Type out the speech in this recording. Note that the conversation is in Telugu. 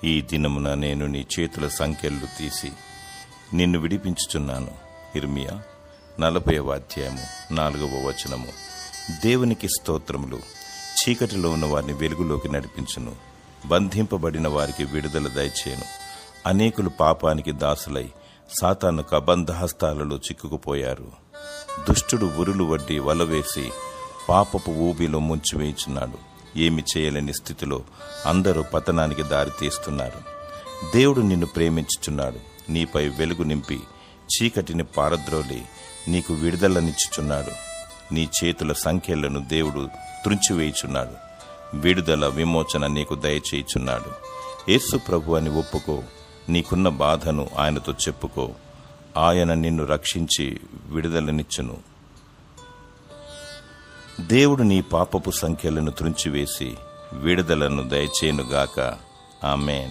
ఈ దినమున నేను నీ చేతుల సంకెళ్ళు తీసి నిన్ను విడిపించుచున్నాను. ఇర్మియా 40వ అధ్యాయము 4వ వచనము. దేవునికి స్తోత్రములు. చీకటిలో ఉన్న వారిని వెలుగులోకి నడిపించును, బంధింపబడిన వారికి విడుదల దయచేయను. అనేకులు పాపానికి దాసులై సాతాను కబంధహస్తాలలో చిక్కుకుపోయారు. దుష్టుడు ఉరులు వడ్డి వలవేసి పాపపు ఊబిలో ముంచివేయుచున్నాడు. ఏమి చేయలేని స్థితిలో అందరూ పతనానికి దారి తీస్తున్నారు. దేవుడు నిన్ను ప్రేమించుచున్నాడు. నీపై వెలుగు నింపి చీకటిని పారద్రోలి నీకు విడుదలనిచ్చుచున్నాడు. నీ చేతుల సంఖ్యలను దేవుడు త్రుంచివేయుచున్నాడు. విడుదల విమోచన నీకు దయచేయుచున్నాడు. యేసు ప్రభు అని ఒప్పుకో. నీకున్న బాధను ఆయనతో చెప్పుకో. ఆయన నిన్ను రక్షించి విడుదలనిచ్చును. దేవుడు నీ పాపపు సంఖ్యలను త్రుంచివేసి విడుదలను దయచేయునుగాక. ఆమేన్.